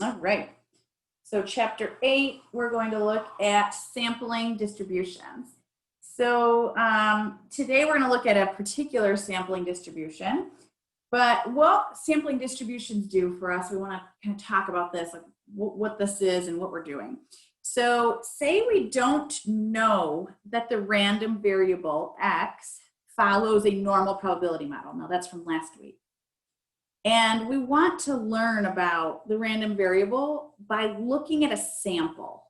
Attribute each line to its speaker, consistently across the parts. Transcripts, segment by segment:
Speaker 1: All right. So chapter 8, we're going to look at sampling distributions. So today we're going to look at a particular sampling distribution. But what sampling distributions do for us, we want to kind of talk about this, like what this is and what we're doing. So say we don't know that the random variable x follows a normal probability model. Now that's from last week. And we want to learn about the random variable by looking at a sample.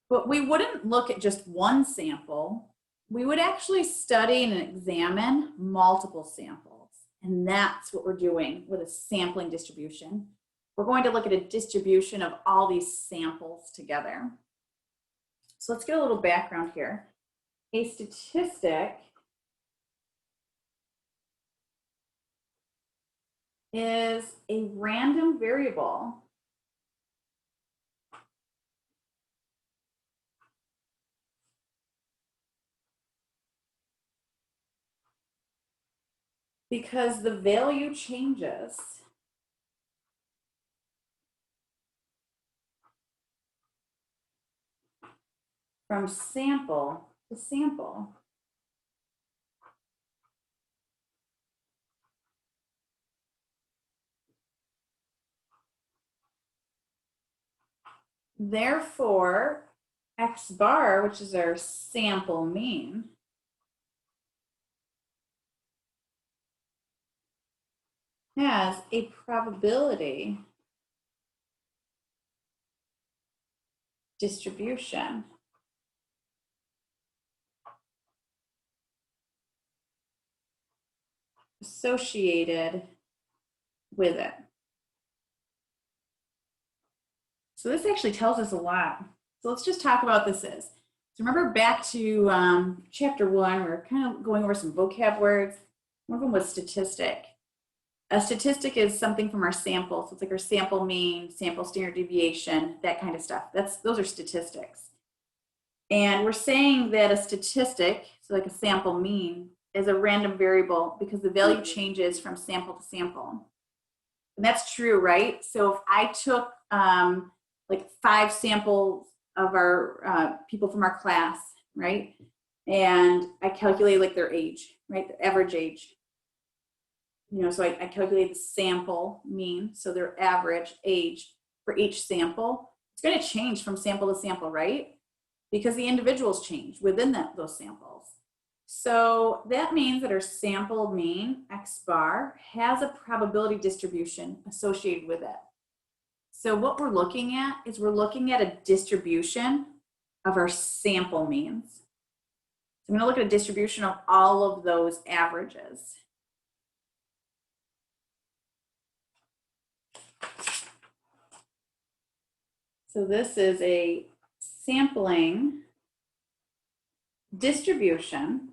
Speaker 1: But we wouldn't look at just one sample. We would actually study and examine multiple samples. And that's what we're doing with a sampling distribution. We're going to look at a distribution of all these samples together. So let's get a little background here. A statistic is a random variable because the value changes from sample to sample. Therefore, x bar, which is our sample mean, has a probability distribution associated with it. So this actually tells us a lot. So let's just talk about this is. So remember back to chapter 1, we were kind of going over some vocab words. One of them was statistic. A statistic is something from our sample. So it's like our sample mean, sample standard deviation, that kind of stuff. Those are statistics. And we're saying that a statistic, so like a sample mean, is a random variable because the value changes from sample to sample. And that's true, right? So if I took like 5 samples of our people from our class, right? And I calculate like their age, right? The average age. You know, so I calculate the sample mean, so their average age for each sample. It's going to change from sample to sample, right? Because the individuals change within those samples. So that means that our sample mean, x bar, has a probability distribution associated with it. So what we're looking at is we're looking at a distribution of our sample means. So I'm going to look at a distribution of all of those averages. So this is a sampling distribution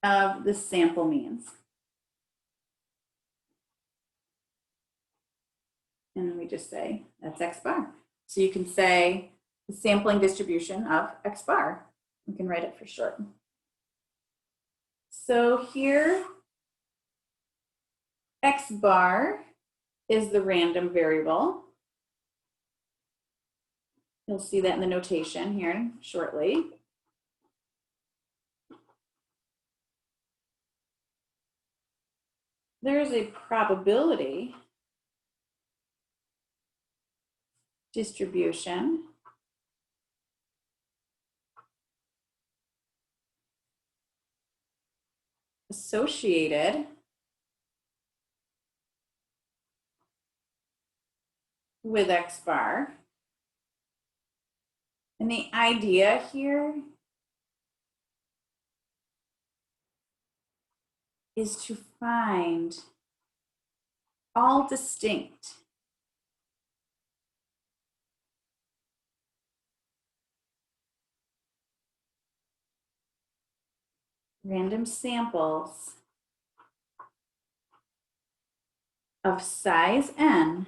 Speaker 1: of the sample means. And then we just say that's x bar. So you can say the sampling distribution of x bar. We can write it for short. So here, x bar is the random variable. You'll see that in the notation here shortly. There's a probability distribution associated with x bar. And the idea here is to find all distinct random samples of size n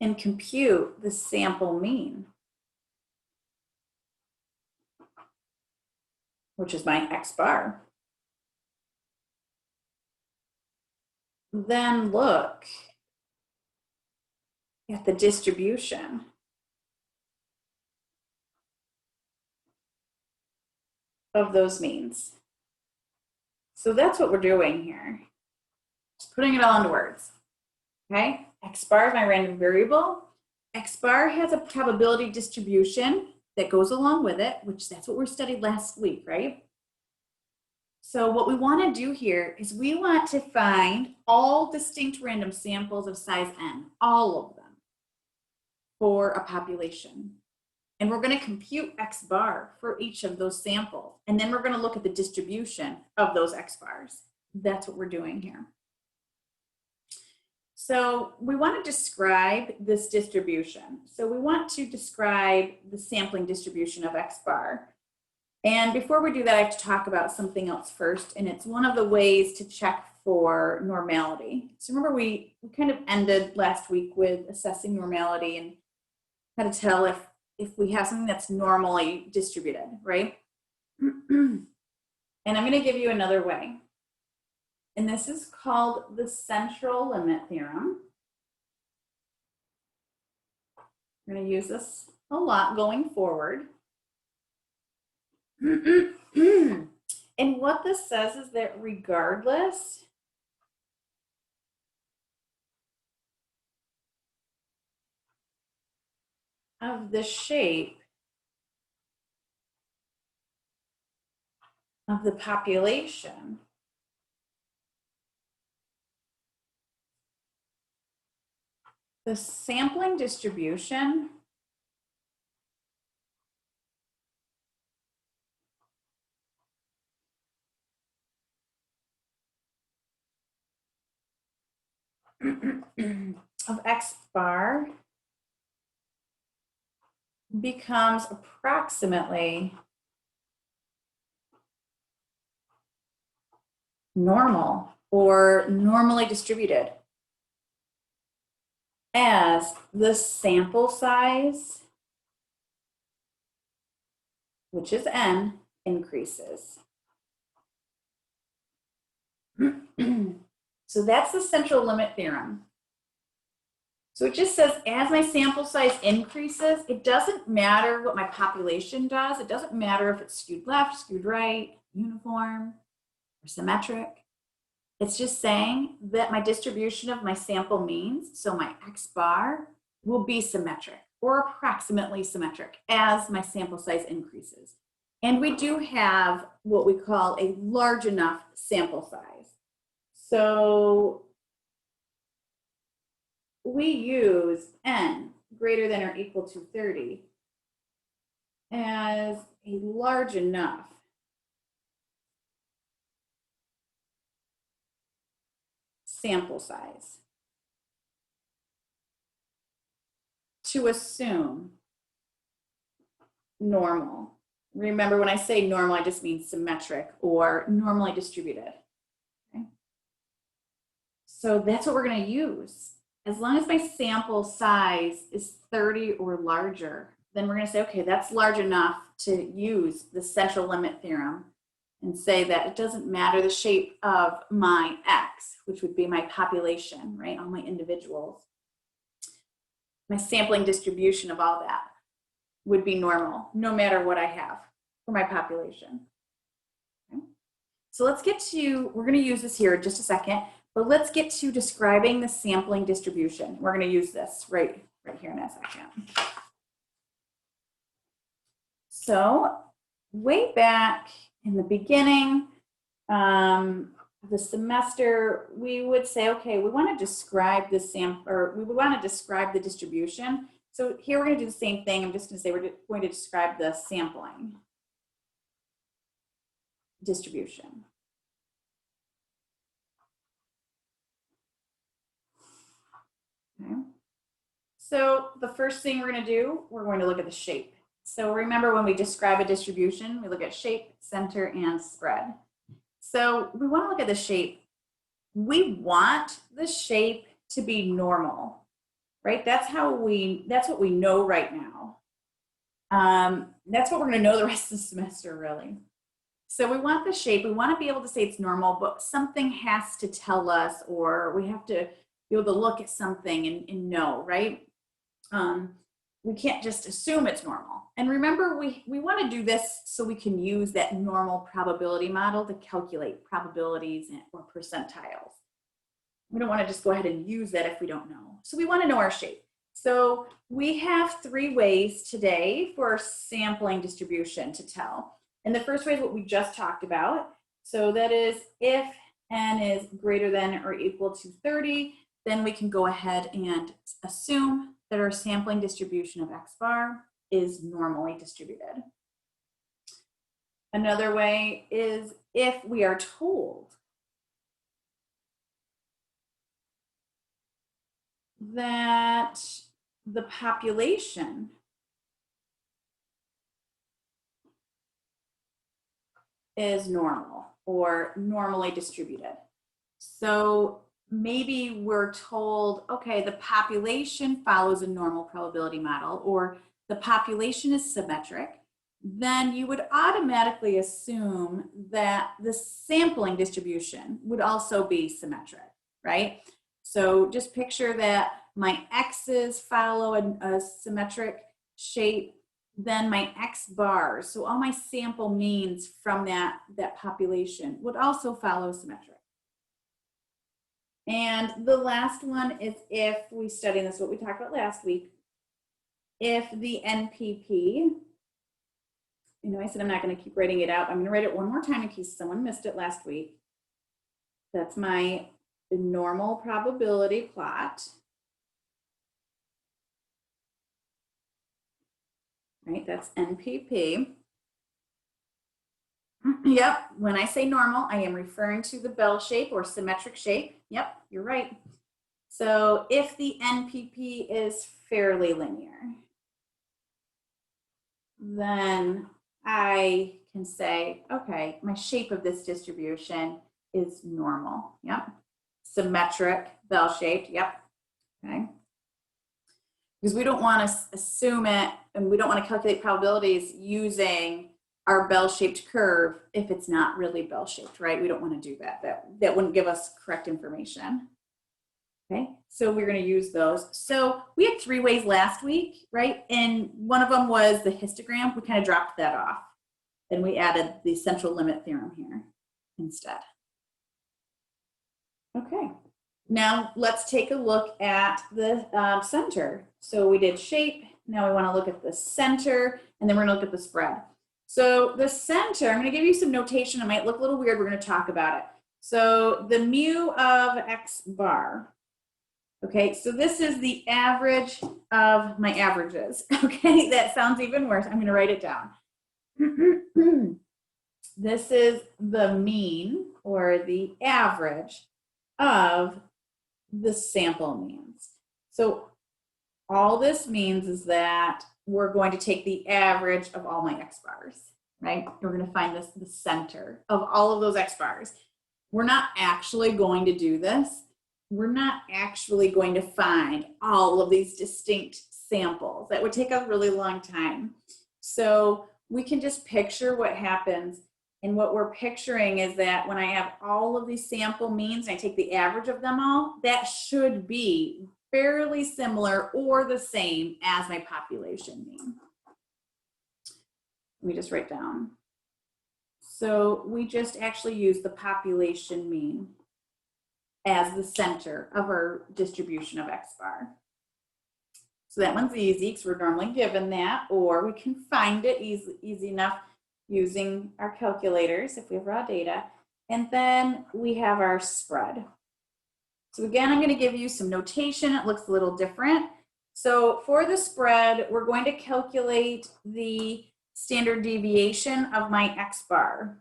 Speaker 1: and compute the sample mean. which is my X bar. Then look at the distribution of those means. So that's what we're doing here. Just putting it all into words. Okay, X bar is my random variable. X bar has a probability distribution that goes along with it, which that's what we studied last week, right? So what we want to do here is we want to find all distinct random samples of size n, all of them, for a population. And we're going to compute X bar for each of those samples. And then we're going to look at the distribution of those X bars. That's what we're doing here. So we want to describe this distribution. So we want to describe the sampling distribution of X bar. And before we do that, I have to talk about something else first, and it's one of the ways to check for normality. So remember we kind of ended last week with assessing normality and how to tell if we have something that's normally distributed, right? And I'm going to give you another way. And this is called the central limit theorem. We're going to use this a lot going forward. And what this says is that regardless of the shape of the population, the sampling distribution of X bar becomes approximately normal or normally distributed as the sample size, which is n, increases. So that's the central limit theorem. So it just says as my sample size increases, it doesn't matter what my population does. It doesn't matter if it's skewed left, skewed right, uniform, or symmetric. It's just saying that my distribution of my sample means, so my X bar will be symmetric or approximately symmetric as my sample size increases. And we do have what we call a large enough sample size. So we use n greater than or equal to 30 as a large enough sample size to assume normal. Remember, when I say normal, I just mean symmetric or normally distributed. Okay? So that's what we're going to use. As long as my sample size is 30 or larger, then we're going to say, okay, that's large enough to use the central limit theorem and say that it doesn't matter the shape of my X, which would be my population, right, all my individuals. My sampling distribution of all that would be normal, no matter what I have for my population. Okay. So let's get to, we're going to use this here in just a second, but let's get to describing the sampling distribution. We're going to use this right here in a second. So way back in the beginning of the semester, we would say, okay, we want to describe the sample, or we would want to describe the distribution. So here we're going to do the same thing. I'm just going to say we're going to describe the sampling distribution. Okay. So the first thing we're going to do, we're going to look at the shape. So remember, when we describe a distribution, we look at shape, center, and spread. So we want to look at the shape. We want the shape to be normal, right? That's what we know right now. That's what we're going to know the rest of the semester, really. So we want the shape. We want to be able to say it's normal, but something has to tell us, or we have to be able to look at something and know, right? We can't just assume it's normal. And remember, we want to do this so we can use that normal probability model to calculate probabilities or percentiles. We don't want to just go ahead and use that if we don't know. So we want to know our shape. So we have 3 ways today for sampling distribution to tell. And the first way is what we just talked about. So that is if n is greater than or equal to 30, then we can go ahead and assume that our sampling distribution of x bar is normally distributed. Another way is if we are told that the population is normal or normally distributed. So maybe we're told, okay, the population follows a normal probability model, or the population is symmetric, then you would automatically assume that the sampling distribution would also be symmetric, right? So just picture that my x's follow a symmetric shape, then my x bars, so all my sample means from that population would also follow symmetric. And the last one is if we study, this is what we talked about last week, if the NPP, I said I'm not going to keep writing it out. I'm going to write it one more time in case someone missed it last week. That's my normal probability plot. Right, that's NPP. Yep, when I say normal, I am referring to the bell shape or symmetric shape. Yep, you're right. So if the NPP is fairly linear, then I can say, okay, my shape of this distribution is normal. Yep. Symmetric, bell-shaped. Yep. Okay. Because we don't want to assume it, and we don't want to calculate probabilities using our bell-shaped curve if it's not really bell-shaped, right? We don't want to do that. That wouldn't give us correct information. Okay, so we're going to use those. So we had 3 ways last week, right? And one of them was the histogram. We kind of dropped that off. And we added the central limit theorem here instead. Okay, now let's take a look at the center. So we did shape. Now we want to look at the center, and then we're going to look at the spread. So the center, I'm going to give you some notation. It might look a little weird. We're going to talk about it. So the mu of x bar. Okay, so this is the average of my averages. Okay, that sounds even worse. I'm going to write it down. This is the mean or the average of the sample means. So all this means is that we're going to take the average of all my x bars, right? We're going to find the center of all of those x bars. We're not actually going to do this. We're not actually going to find all of these distinct samples. That would take a really long time. So we can just picture what happens. And what we're picturing is that when I have all of these sample means and I take the average of them all, that should be fairly similar or the same as my population mean. Let me just write down. So we just actually use the population mean as the center of our distribution of x bar. So that one's easy because we're normally given that, or we can find it easy enough using our calculators if we have raw data. And then we have our spread. So again, I'm going to give you some notation. It looks a little different. So for the spread, we're going to calculate the standard deviation of my x bar.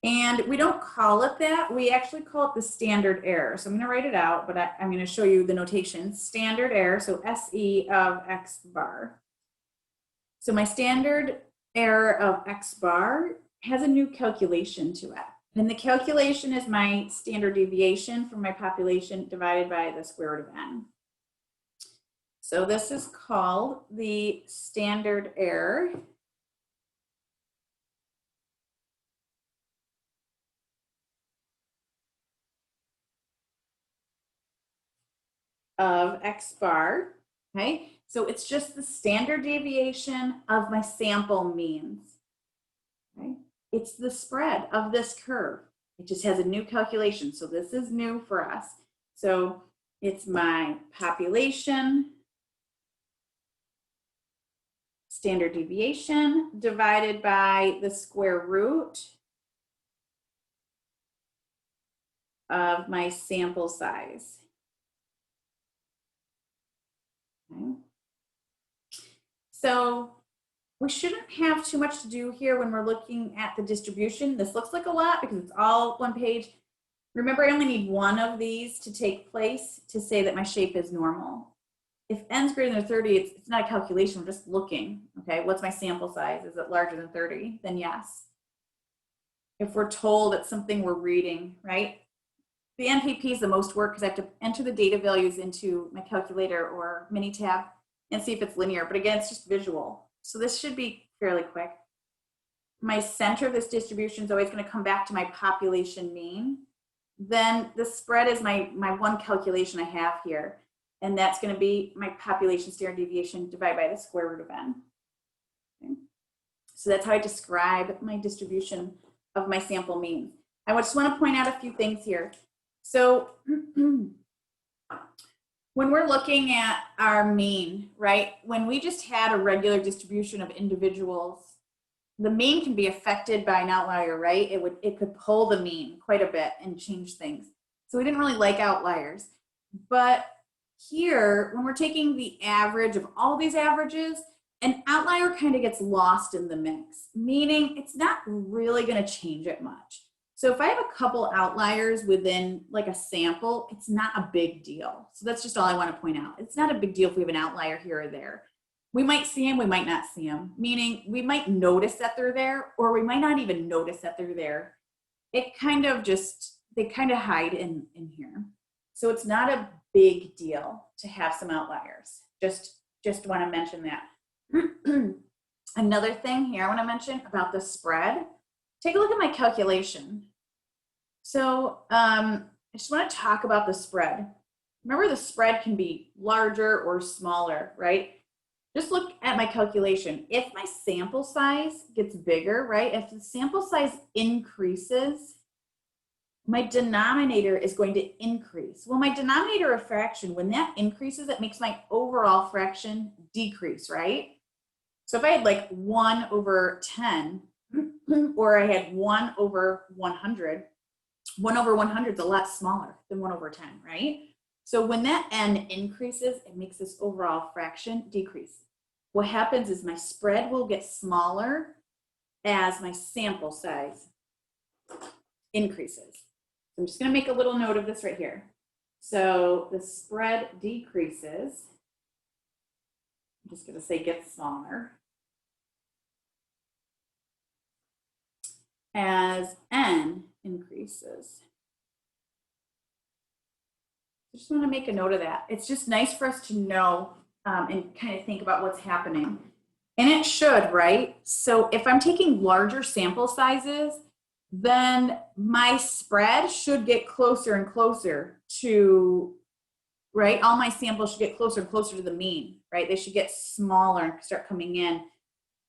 Speaker 1: And we don't call it that. We actually call it the standard error. So I'm going to write it out, but I'm going to show you the notation. Standard error, so SE of x bar. So my standard error of x bar has a new calculation to it. And the calculation is my standard deviation from my population divided by the square root of n. So this is called the standard error of X bar, okay? So it's just the standard deviation of my sample means, okay? It's the spread of this curve. It just has a new calculation. So this is new for us. So it's my population standard deviation divided by the square root of my sample size. Okay. So we shouldn't have too much to do here when we're looking at the distribution. This looks like a lot because it's all one page. Remember, I only need one of these to take place to say that my shape is normal. If n's greater than 30, it's not a calculation, we're just looking, okay? What's my sample size? Is it larger than 30? Then yes. If we're told it's something we're reading, right? The NPP is the most work because I have to enter the data values into my calculator or Minitab and see if it's linear. But again, it's just visual. So this should be fairly quick. My center of this distribution is always going to come back to my population mean. Then the spread is my one calculation I have here. And that's going to be my population standard deviation divided by the square root of n. Okay. So that's how I describe my distribution of my sample means. I just want to point out a few things here. So when we're looking at our mean, right, when we just had a regular distribution of individuals, the mean can be affected by an outlier, right? It could pull the mean quite a bit and change things. So we didn't really like outliers. But here, when we're taking the average of all these averages, an outlier kind of gets lost in the mix, meaning it's not really going to change it much. So if I have a couple outliers within like a sample, it's not a big deal. So that's just all I want to point out. It's not a big deal if we have an outlier here or there. We might see them, we might not see them, meaning we might notice that they're there, or we might not even notice that they're there. It kind of just, they kind of hide in here. So it's not a big deal to have some outliers. Just want to mention that. Another thing here I want to mention about the spread. Take a look at my calculation. So I just want to talk about the spread. Remember, the spread can be larger or smaller, right? Just look at my calculation. If my sample size gets bigger, right? If the sample size increases, my denominator is going to increase. Well, my denominator of fraction, when that increases, it makes my overall fraction decrease, right? So if I had like 1 over 10, or I had 1 over 100, 1 over 100 is a lot smaller than 1 over 10, right? So when that n increases, it makes this overall fraction decrease. What happens is my spread will get smaller as my sample size increases. I'm just going to make a little note of this right here. So the spread decreases. I'm just going to say gets smaller as n increases. I just want to make a note of that. It's just nice for us to know and kind of think about what's happening. And it should, right? So if I'm taking larger sample sizes, then my spread should get closer and closer to, right? All my samples should get closer and closer to the mean, right? They should get smaller and start coming in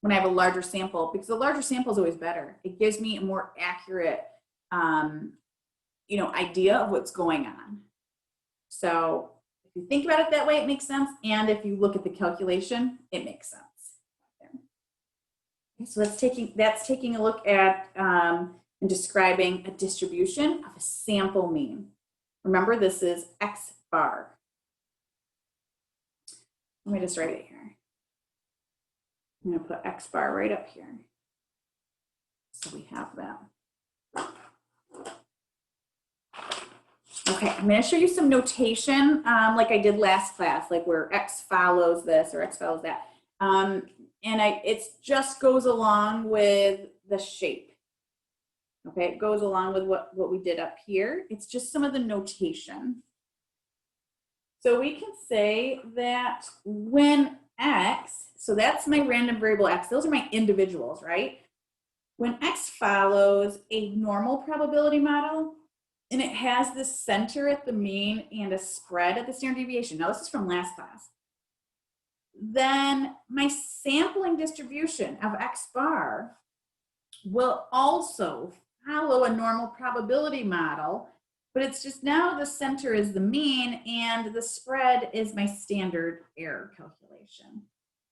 Speaker 1: when I have a larger sample, because the larger sample is always better. It gives me a more accurate, idea of what's going on. So if you think about it that way, it makes sense. And if you look at the calculation, it makes sense. Okay, so that's taking a look at and describing a distribution of a sample mean. Remember, this is X bar. Let me just write it here. I'm going to put X bar right up here. So we have that. Okay, I'm going to show you some notation like I did last class, like where X follows this or X follows that. It just goes along with the shape. Okay, it goes along with what we did up here. It's just some of the notation. So we can say that when X, so that's my random variable X, those are my individuals, right? When X follows a normal probability model, and it has this center at the mean and a spread at the standard deviation. Now this is from last class. Then my sampling distribution of X bar will also follow a normal probability model, but it's just now the center is the mean and the spread is my standard error calculation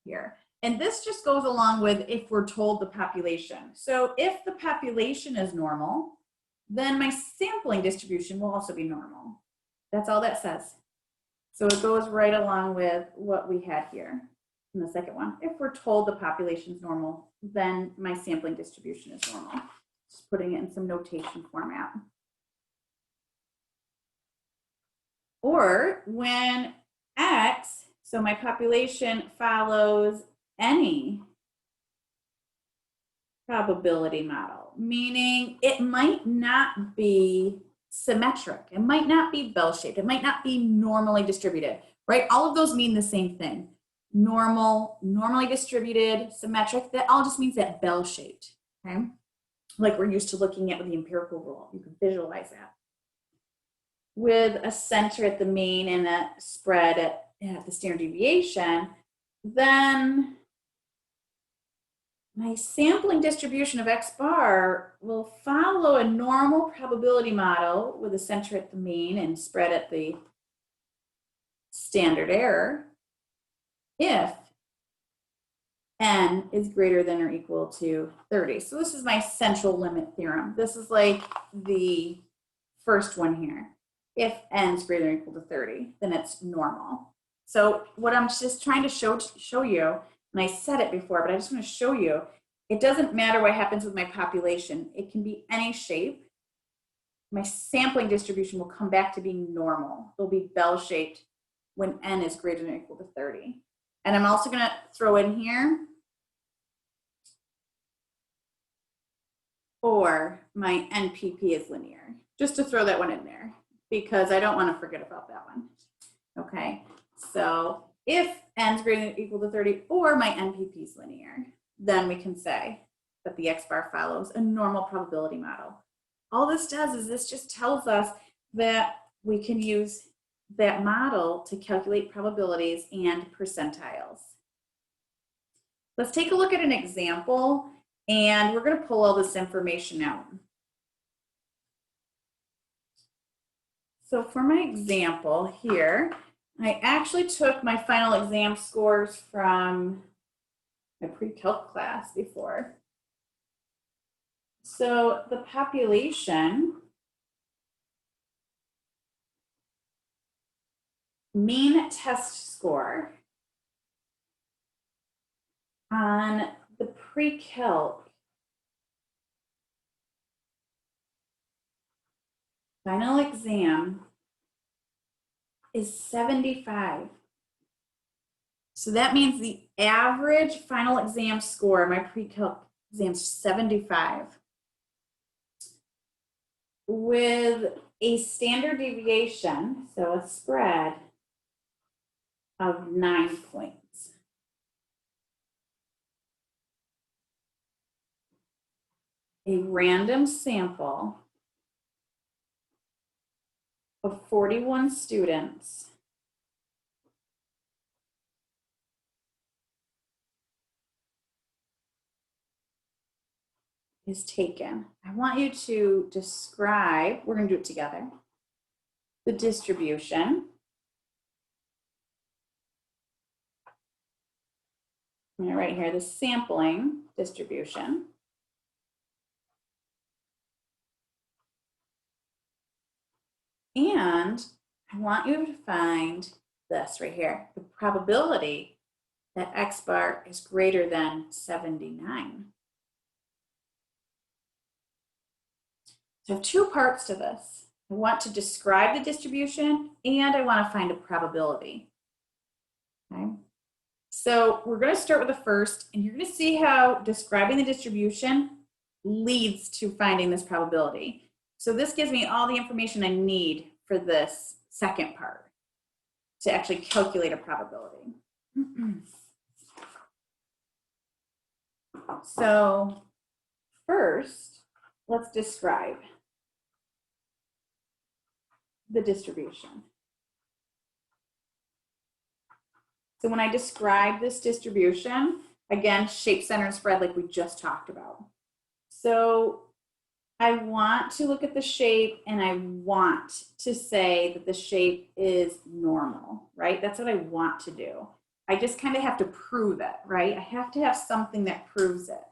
Speaker 1: here. And this just goes along with if we're told the population. So if the population is normal, then my sampling distribution will also be normal. That's all that says. So it goes right along with what we had here in the second one. If we're told the population is normal, then my sampling distribution is normal. Just putting it in some notation format. Or when X, so my population follows any probability model, meaning it might not be symmetric. It might not be bell-shaped. It might not be normally distributed, right? All of those mean the same thing. Normal, normally distributed, symmetric, that all just means that bell-shaped, okay? Like we're used to looking at with the empirical rule. You can visualize that. With a center at the mean and a spread at the standard deviation, then my sampling distribution of X bar will follow a normal probability model with a center at the mean and spread at the standard error if n is greater than or equal to 30. So this is my central limit theorem. This is like the first one here. If n is greater than or equal to 30, then it's normal. So what I'm just trying to show you, and I said it before, but I just want to show you, it doesn't matter what happens with my population. It can be any shape. My sampling distribution will come back to being normal. It'll be bell-shaped when n is greater than or equal to 30. And I'm also going to throw in here, or my NPP is linear, just to throw that one in there, because I don't want to forget about that one. Okay, so if n is greater than or equal to 30, or my NPP is linear, then we can say that the X bar follows a normal probability model. All this does is this just tells us that we can use that model to calculate probabilities and percentiles. Let's take a look at an example, and we're going to pull all this information out. So for my example here, I actually took my final exam scores from my pre-calc class before. So the population mean test score on the pre-calc final exam is 75. So that means the average final exam score in my pre-calc exam is 75. With a standard deviation, so a spread of 9 points. A random sample of 41 students is taken. I want you to describe, we're going to do it together, the distribution. I'm going to write here the sampling distribution. And I want you to find this right here, the probability that X bar is greater than 79. So I have two parts to this. I want to describe the distribution and I want to find a probability. Okay. So we're going to start with the first, and you're going to see how describing the distribution leads to finding this probability. So this gives me all the information I need for this second part to actually calculate a probability. So first, let's describe. the distribution. So when I describe this distribution, again, shape, center, and spread like we just talked about. So I want to look at the shape and I want to say that the shape is normal, right? That's what I want to do. I just kind of have to prove it, right? I have to have something that proves it.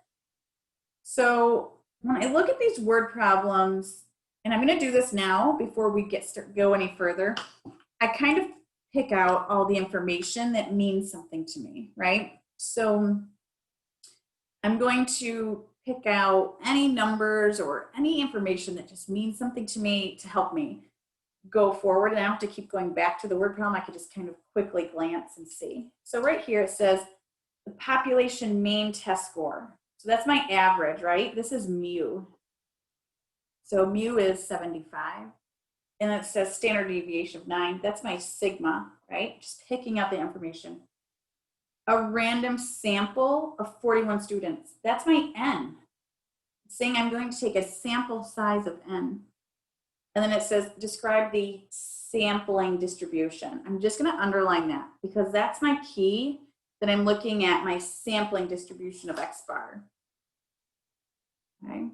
Speaker 1: So when I look at these word problems, and I'm going to do this now before we go any further, I kind of pick out all the information that means something to me, right? So I'm going to pick out any numbers or any information that just means something to me to help me go forward. And I don't have to keep going back to the word problem. I could just kind of quickly glance and see. So right here it says the population mean test score. So that's my average, right? This is mu. So mu is 75. And it says standard deviation of 9. That's my sigma, right? Just picking out the information. A random sample of 41 students. That's my n. It's saying I'm going to take a sample size of n. And then it says describe the sampling distribution. I'm just going to underline that because that's my key that I'm looking at my sampling distribution of X bar. Okay.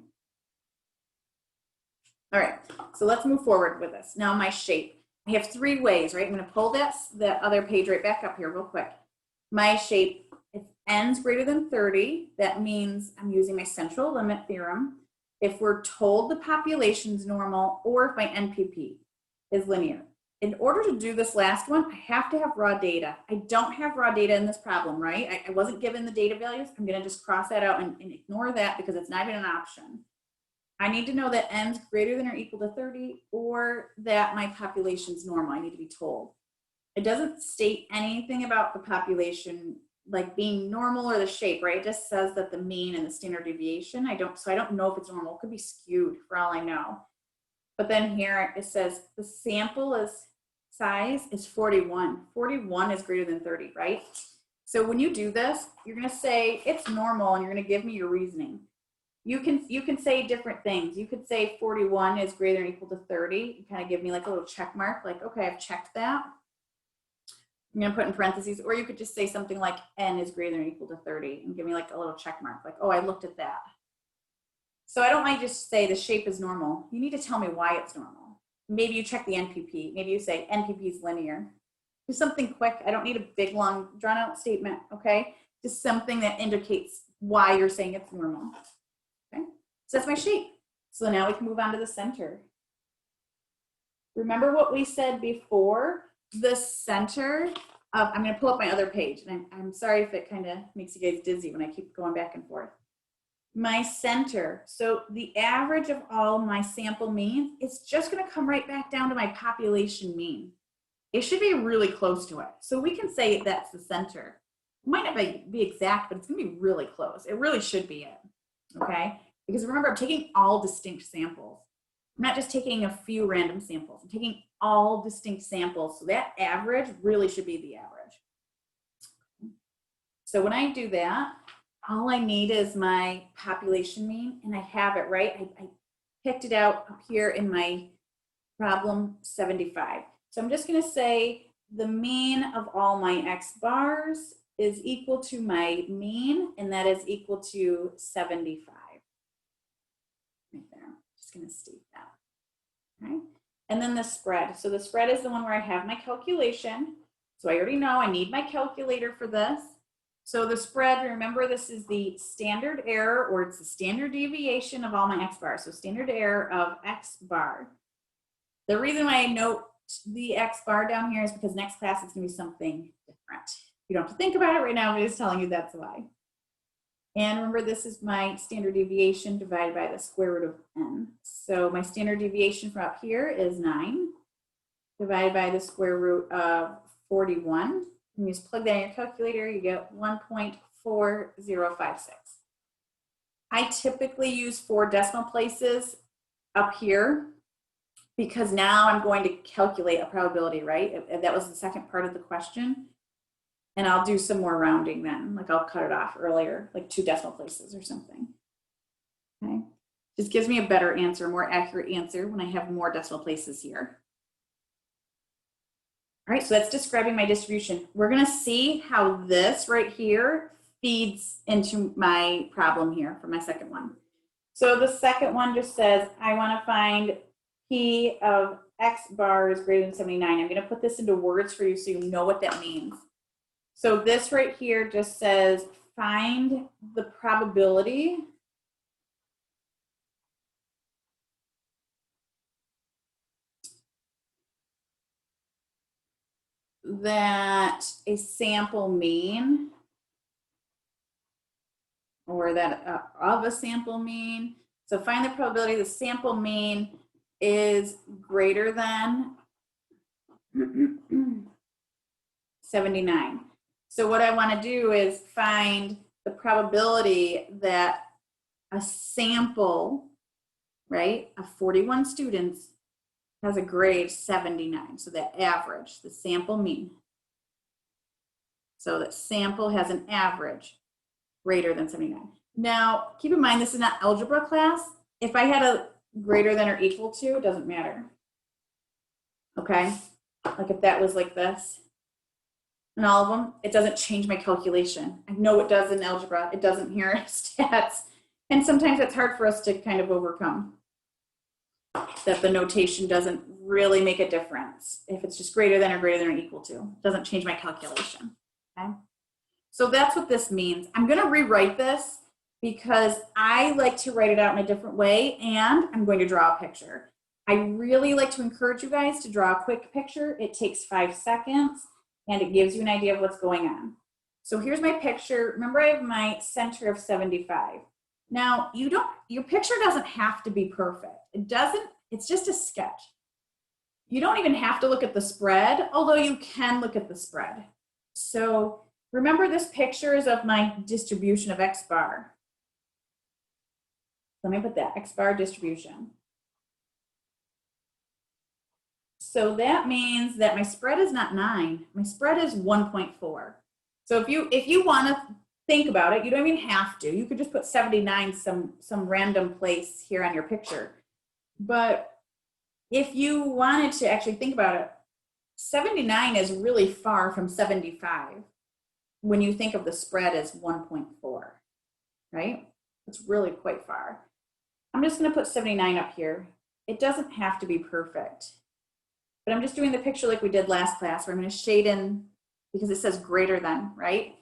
Speaker 1: All right, so let's move forward with this. Now my shape. I have 3 ways, right? I'm going to pull that other page right back up here real quick. My shape, if n's greater than 30, that means I'm using my central limit theorem. If we're told the population's normal, or if my NPP is linear. In order to do this last one, I have to have raw data. I don't have raw data in this problem, right? I wasn't given the data values. I'm going to just cross that out and ignore that because it's not even an option. I need to know that n's greater than or equal to 30 or that my population's normal. I need to be told. It doesn't state anything about the population like being normal or the shape, right? It just says that the mean and the standard deviation, I don't know if it's normal. It could be skewed for all I know. But then here it says the sample size is 41. 41 is greater than 30, right? So when you do this, you're going to say it's normal and you're going to give me your reasoning. You can say different things. You could say 41 is greater than or equal to 30. You kind of give me like a little check mark, like, okay, I've checked that. I'm going to put in parentheses, or you could just say something like n is greater than or equal to 30 and give me like a little check mark, like, oh, I looked at that. So I don't like just say the shape is normal. You need to tell me why it's normal. Maybe you check the NPP. Maybe you say NPP is linear. Do something quick. I don't need a big, long, drawn out statement, okay? Just something that indicates why you're saying it's normal. Okay, so that's my shape. So now we can move on to the center. Remember what we said before? The center of, I'm going to pull up my other page, and I'm sorry if it kind of makes you guys dizzy when I keep going back and forth. My center, so the average of all my sample means, it's just going to come right back down to my population mean. It should be really close to it. So we can say that's the center. It might not be exact, but it's going to be really close. It really should be it. Okay, because remember, I'm taking all distinct samples. I'm not just taking a few random samples. I'm taking all distinct samples. So that average really should be the average. So when I do that, all I need is my population mean, and I have it, right? I picked it out up here in my problem 75. So I'm just going to say the mean of all my X bars is equal to my mean, and that is equal to 75. Right there. I'm just going to state that. Okay. And then the spread. So the spread is the one where I have my calculation. So I already know I need my calculator for this. So the spread, remember, this is the standard error, or it's the standard deviation of all my X bars. So standard error of X bar. The reason why I note the X bar down here is because next class it's going to be something different. You don't have to think about it right now. I'm just telling you that's why. And remember, this is my standard deviation divided by the square root of n. So my standard deviation from up here is 9 divided by the square root of 41. And you just plug that in your calculator, you get 1.4056. I typically use 4 decimal places up here because now I'm going to calculate a probability, right? That was the second part of the question. And I'll do some more rounding then, like I'll cut it off earlier, like 2 decimal places or something. Okay, just gives me a better answer, more accurate answer when I have more decimal places here. All right, so that's describing my distribution. We're gonna see how this right here feeds into my problem here for my second one. So the second one just says, I wanna find P of X bar is greater than 79. I'm gonna put this into words for you so you know what that means. So this right here just says, find the probability that a sample mean, or that of a sample mean. So find the probability the sample mean is greater than 79. So what I want to do is find the probability that a sample, right, of 41 students has a grade 79. So that average, the sample mean. So that sample has an average greater than 79. Now, keep in mind, this is not algebra class. If I had a greater than or equal to, it doesn't matter. Okay? Like if that was like this, and all of them, it doesn't change my calculation. I know it does in algebra. It doesn't here in stats. And sometimes it's hard for us to kind of overcome that the notation doesn't really make a difference. If it's just greater than or equal to, it doesn't change my calculation. Okay? So that's what this means. I'm going to rewrite this because I like to write it out in a different way, and I'm going to draw a picture. I really like to encourage you guys to draw a quick picture. It takes 5 seconds, and it gives you an idea of what's going on. So here's my picture. Remember, I have my center of 75. Now, your picture doesn't have to be perfect. It's just a sketch. You don't even have to look at the spread, although you can look at the spread. So remember, this picture is of my distribution of X bar. Let me put that, X bar distribution. So that means that my spread is not 9, my spread is 1.4. So if you want to think about it, you don't even have to. You could just put 79 some random place here on your picture. But if you wanted to actually think about it, 79 is really far from 75 when you think of the spread as 1.4, right? It's really quite far. I'm just going to put 79 up here. It doesn't have to be perfect, but I'm just doing the picture like we did last class, where I'm going to shade in because it says greater than, right?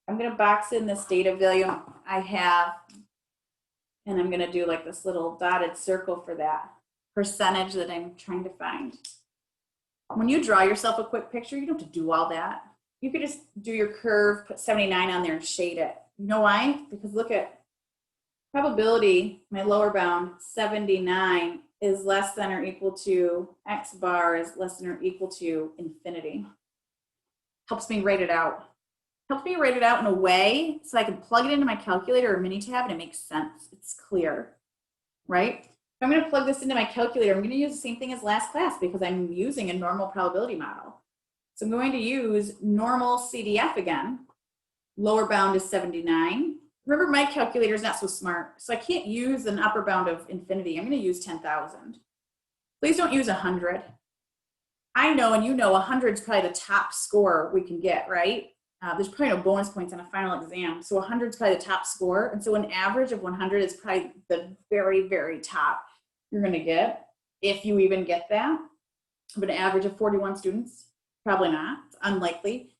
Speaker 1: I'm going to box in this data value I have, and I'm going to do like this little dotted circle for that percentage that I'm trying to find. When you draw yourself a quick picture, you don't have to do all that. You could just do your curve, put 79 on there and shade it. You know why? Because look at probability, my lower bound, 79 is less than or equal to, X bar is less than or equal to infinity. Helps me write it out. Helps me write it out in a way so I can plug it into my calculator or Minitab and it makes sense. It's clear, right? If I'm going to plug this into my calculator, I'm going to use the same thing as last class because I'm using a normal probability model. So I'm going to use normal CDF again. Lower bound is 79. Remember, my calculator is not so smart, so I can't use an upper bound of infinity. I'm going to use 10,000. Please don't use 100. I know, and you know, 100 is probably the top score we can get, right? There's probably no bonus points on a final exam, so 100 is probably the top score, and so an average of 100 is probably the very, very top you're going to get, if you even get that. But an average of 41 students, probably not. It's unlikely.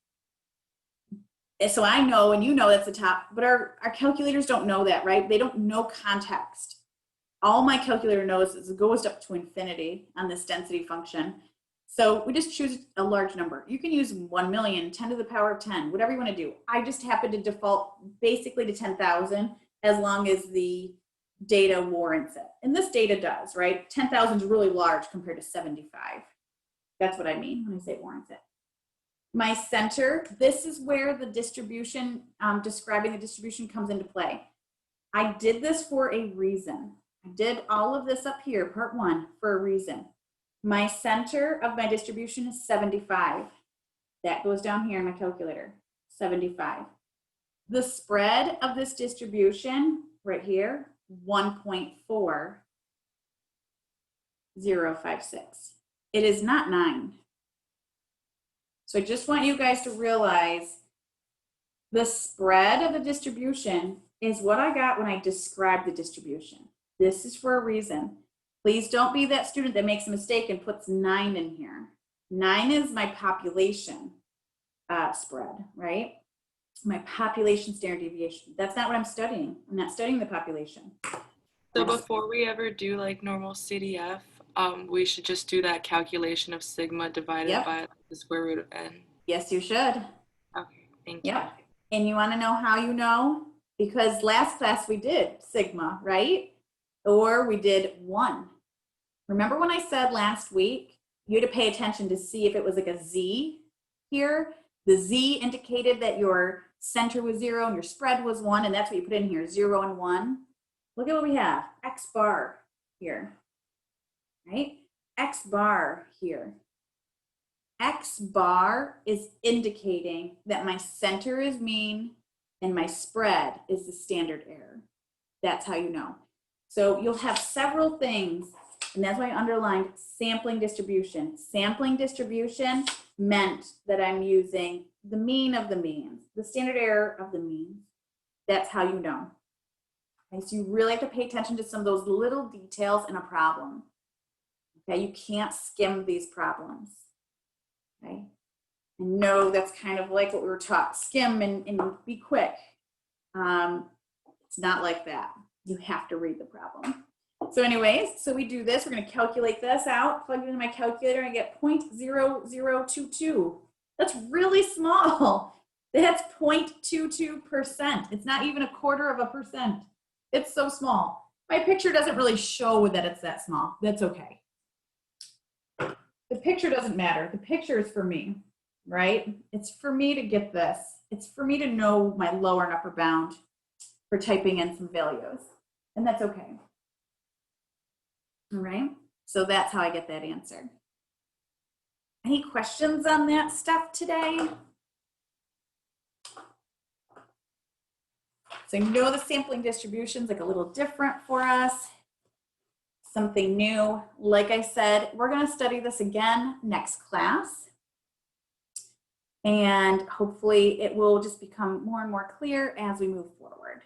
Speaker 1: So I know, and you know, that's the top, but our calculators don't know that, right? They don't know context. All my calculator knows is it goes up to infinity on this density function. So we just choose a large number. You can use 1 million, 10 to the power of 10, whatever you want to do. I just happen to default basically to 10,000 as long as the data warrants it. And this data does, right? 10,000 is really large compared to 75. That's what I mean when I say warrants it. My center, this is where the distribution, describing the distribution comes into play. I did this for a reason. I did all of this up here, part 1, for a reason. My center of my distribution is 75. That goes down here in my calculator, 75. The spread of this distribution right here, 1.4056. It is not 9. So I just want you guys to realize the spread of the distribution is what I got when I described the distribution. This is for a reason. Please don't be that student that makes a mistake and puts 9 in here. 9 is my population spread, right? My population standard deviation. That's not what I'm studying. I'm not studying the population.
Speaker 2: So before we ever do like normal CDF, we should just do that calculation of sigma divided by the square root of n.
Speaker 1: Yes, you should.
Speaker 2: Okay, thank you.
Speaker 1: Yep. And you want to know how you know? Because last class we did sigma, right? Or we did 1. Remember when I said last week, you had to pay attention to see if it was like a Z here? The Z indicated that your center was 0 and your spread was 1, and that's what you put in here, 0 and 1. Look at what we have, X bar here, right? X bar here. X bar is indicating that my center is mean and my spread is the standard error. That's how you know. So you'll have several things, and that's why I underlined sampling distribution. Sampling distribution meant that I'm using the mean of the means, the standard error of the means. That's how you know. Okay, so you really have to pay attention to some of those little details in a problem. Okay, you can't skim these problems. Okay, and no, that's kind of like what we were taught, skim and be quick. It's not like that. You have to read the problem. So anyways, so we do this, we're gonna calculate this out, plug it into my calculator and get 0.0022. That's really small. That's 0.22%. It's not even 1/4%. It's so small. My picture doesn't really show that it's that small. That's okay. The picture doesn't matter. The picture is for me, right? It's for me to get this. It's for me to know my lower and upper bound for typing in some values. And that's okay. All right, so that's how I get that answer. Any questions on that stuff today? So you know the sampling distribution's like a little different for us. Something new. Like I said, we're going to study this again next class. And hopefully it will just become more and more clear as we move forward.